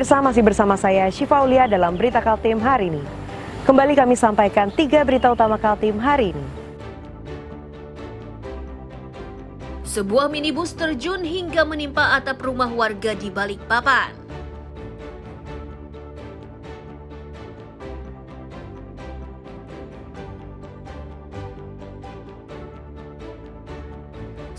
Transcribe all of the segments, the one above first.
Pemirsa, masih bersama saya Syifa Aulia dalam Berita Kaltim hari ini. Kembali kami sampaikan 3 berita utama Kaltim hari ini. Sebuah minibus terjun hingga menimpa atap rumah warga di Balikpapan.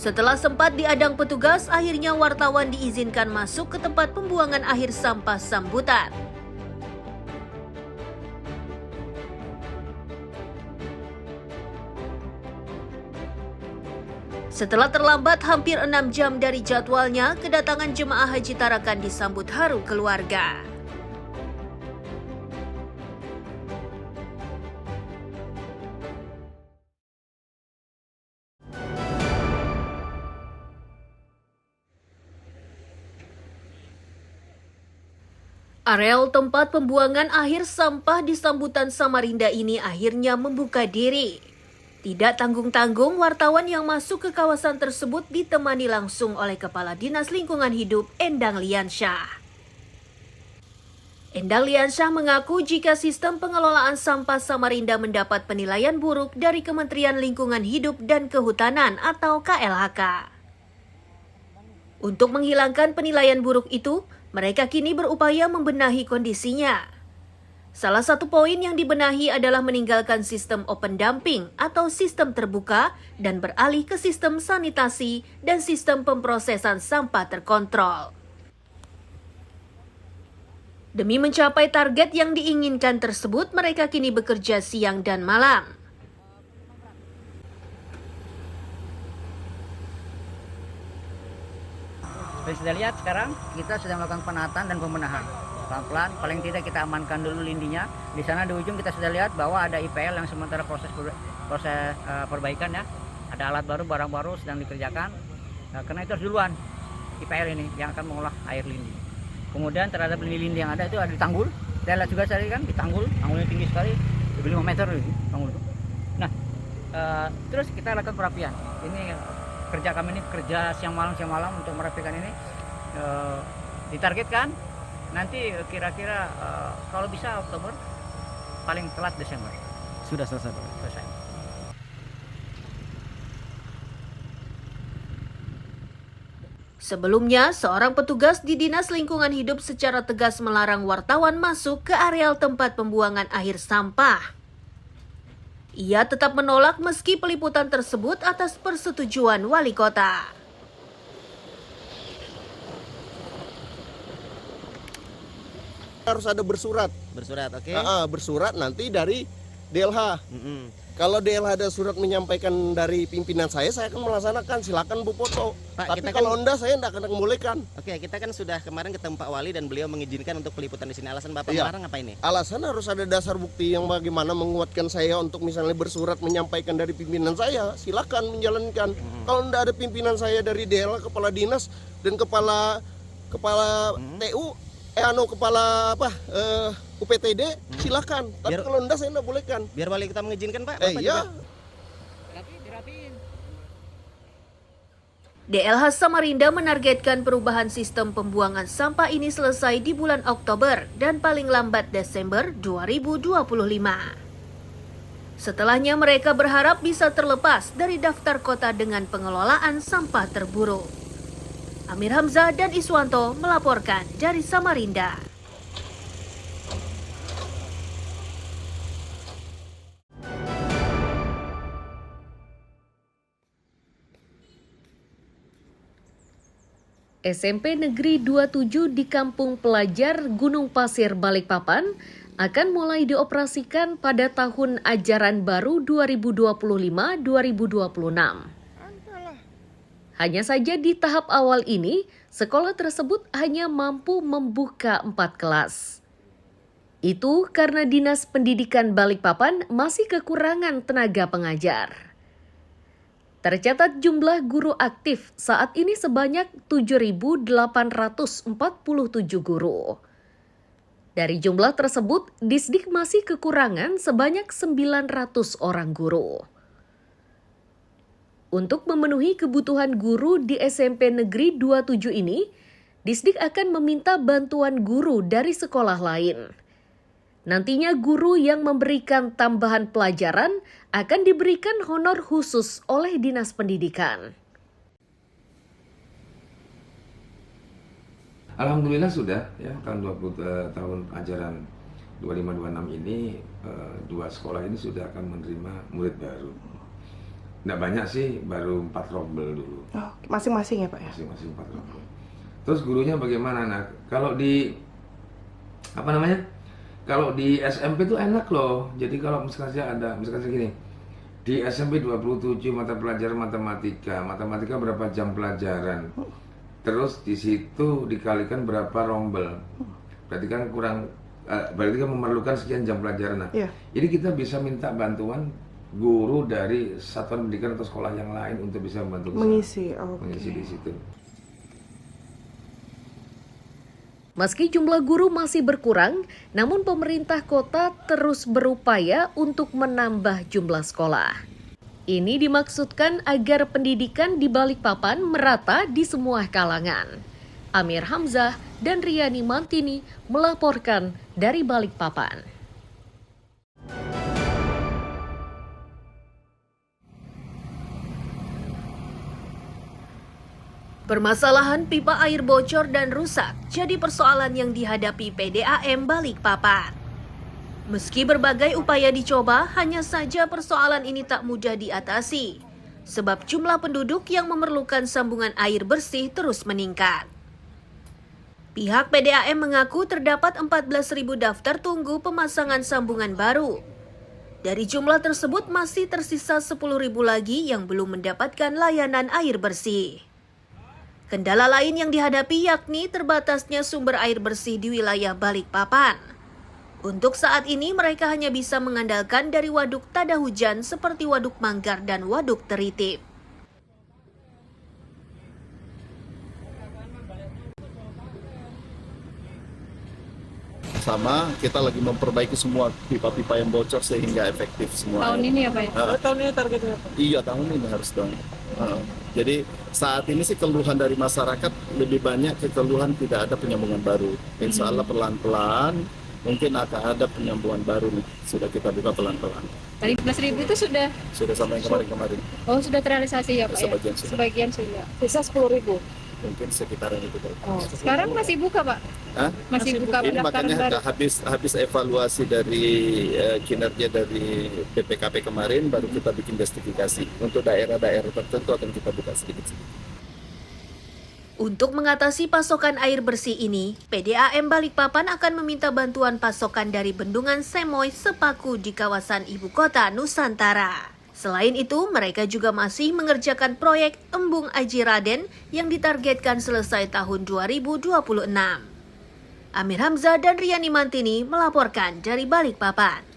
Setelah sempat diadang petugas, akhirnya wartawan diizinkan masuk ke tempat pembuangan akhir sampah Sambutan. Setelah terlambat hampir 6 jam dari jadwalnya, kedatangan jemaah Haji Tarakan disambut haru keluarga. Areal tempat pembuangan akhir sampah di Sambutan Samarinda ini akhirnya membuka diri. Tidak tanggung-tanggung, wartawan yang masuk ke kawasan tersebut ditemani langsung oleh Kepala Dinas Lingkungan Hidup Endang Liansyah. Endang Liansyah mengaku jika sistem pengelolaan sampah Samarinda mendapat penilaian buruk dari Kementerian Lingkungan Hidup dan Kehutanan atau KLHK. Untuk menghilangkan penilaian buruk itu, mereka kini berupaya membenahi kondisinya. Salah satu poin yang dibenahi adalah meninggalkan sistem open dumping atau sistem terbuka dan beralih ke sistem sanitasi dan sistem pemprosesan sampah terkontrol. Demi mencapai target yang diinginkan tersebut, mereka kini bekerja siang dan malam. Seperti sudah lihat sekarang kita sedang melakukan penataan dan pembenahan. Pelan-pelan, paling tidak kita amankan dulu lindinya. Di sana di ujung kita sudah lihat bahwa ada IPL yang sementara proses perbaikan ya. Ada alat baru, barang baru sedang dikerjakan. Karena itu harus duluan IPL ini yang akan mengolah air lindi. Kemudian terhadap lindi yang ada itu ada di tanggul. Kita lihat juga tadi kan di tanggul, tanggulnya tinggi sekali, lebih 5 meter tanggul itu. Nah, terus kita lakukan perapian. Ini kerja kami ini kerja siang malam untuk merapikan ini. Ditargetkan nanti kira-kira kalau bisa Oktober, paling telat Desember. Sudah selesai, Pak? Selesai. Sebelumnya, seorang petugas di Dinas Lingkungan Hidup secara tegas melarang wartawan masuk ke areal tempat pembuangan akhir sampah. Ia tetap menolak meski peliputan tersebut atas persetujuan wali kota. Harus ada bersurat. Bersurat, oke. Bersurat nanti dari DLH. Kalau DLH ada surat menyampaikan dari pimpinan saya akan melaksanakan. Silakan Bu foto. Pak, tapi kita kalau enggak, saya tidak akan membolehkan. Oke, kita kan sudah kemarin ketemu Pak Wali dan beliau mengizinkan untuk peliputan di sini. Alasan Bapak Iya. melarang apa ini? Alasan harus ada dasar bukti yang bagaimana menguatkan saya untuk misalnya bersurat menyampaikan dari pimpinan saya. Silakan menjalankan. Kalau enggak ada pimpinan saya dari DLH, kepala dinas dan kepala TU, kepala UPTD, silakan. Tapi kalau enggak, saya enggak bolehkan. Biar Wali kita mengizinkan, Pak. Bapak Iya. juga. DLH Samarinda menargetkan perubahan sistem pembuangan sampah ini selesai di bulan Oktober dan paling lambat Desember 2025. Setelahnya mereka berharap bisa terlepas dari daftar kota dengan pengelolaan sampah terburuk. Amir Hamzah dan Iswanto melaporkan dari Samarinda. SMP Negeri 27 di Kampung Pelajar Gunung Pasir Balikpapan akan mulai dioperasikan pada tahun ajaran baru 2025-2026. Hanya saja di tahap awal ini, sekolah tersebut hanya mampu membuka 4 kelas. Itu karena Dinas Pendidikan Balikpapan masih kekurangan tenaga pengajar. Tercatat jumlah guru aktif saat ini sebanyak 7.847 guru. Dari jumlah tersebut, Disdik masih kekurangan sebanyak 900 orang guru. Untuk memenuhi kebutuhan guru di SMP Negeri 27 ini, Disdik akan meminta bantuan guru dari sekolah lain. Nantinya guru yang memberikan tambahan pelajaran akan diberikan honor khusus oleh Dinas Pendidikan. Alhamdulillah sudah ya tahun tahun ajaran 2526 ini dua sekolah ini sudah akan menerima murid baru. Nggak banyak sih, baru 4 rombel dulu. Oh, masing-masing ya Pak ya? Masing-masing 4 rombel. Terus gurunya bagaimana? Nah, kalau di kalau di SMP itu enak loh. Jadi kalau misalkan gini, di SMP 27 mata pelajaran matematika berapa jam pelajaran? Terus di situ dikalikan berapa rombel? Berarti kan berarti kan memerlukan sekian jam pelajaran. Nah, jadi kita bisa minta bantuan guru dari satuan pendidikan atau sekolah yang lain untuk bisa membantu Mengisi di situ. Meski jumlah guru masih berkurang, namun pemerintah kota terus berupaya untuk menambah jumlah sekolah. Ini dimaksudkan agar pendidikan di Balikpapan merata di semua kalangan. Amir Hamzah dan Riani Mantini melaporkan dari Balikpapan. Permasalahan pipa air bocor dan rusak jadi persoalan yang dihadapi PDAM Balikpapan. Meski berbagai upaya dicoba, hanya saja persoalan ini tak mudah diatasi, sebab jumlah penduduk yang memerlukan sambungan air bersih terus meningkat. Pihak PDAM mengaku terdapat 14.000 daftar tunggu pemasangan sambungan baru. Dari jumlah tersebut masih tersisa 10.000 lagi yang belum mendapatkan layanan air bersih. Kendala lain yang dihadapi yakni terbatasnya sumber air bersih di wilayah Balikpapan. Untuk saat ini mereka hanya bisa mengandalkan dari waduk tada hujan seperti Waduk Manggar dan Waduk Teritip. Sama kita lagi memperbaiki semua pipa-pipa yang bocor sehingga efektif semua. Tahun ini ya Pak ya? Tahun ini targetnya apa? Iya, tahun ini harus dong. Jadi saat ini sih keluhan dari masyarakat lebih banyak keluhan tidak ada penyambungan baru. Insya Allah pelan-pelan mungkin akan ada penyambungan baru nih. Sudah kita buka pelan-pelan. Dari 14.000 itu sudah Sampai kemarin-kemarin. Oh, sudah terrealisasi ya Pak Sebagian ya? sudah. Sebagian sudah. Sisa 10.000. Mungkin sekitaran itu. Sekarang masih buka Pak? Hah? Masih buka Ini pendaftaran makanya baru? habis evaluasi dari kinerja dari BPKP kemarin baru kita bikin justifikasi. Untuk daerah-daerah tertentu akan kita buka sedikit-sedikit. Untuk mengatasi pasokan air bersih ini, PDAM Balikpapan akan meminta bantuan pasokan dari Bendungan Semoy Sepaku di kawasan ibu kota Nusantara. Selain itu, mereka juga masih mengerjakan proyek Embung Aji Raden yang ditargetkan selesai tahun 2026. Amir Hamzah dan Riani Mantini melaporkan dari Balikpapan.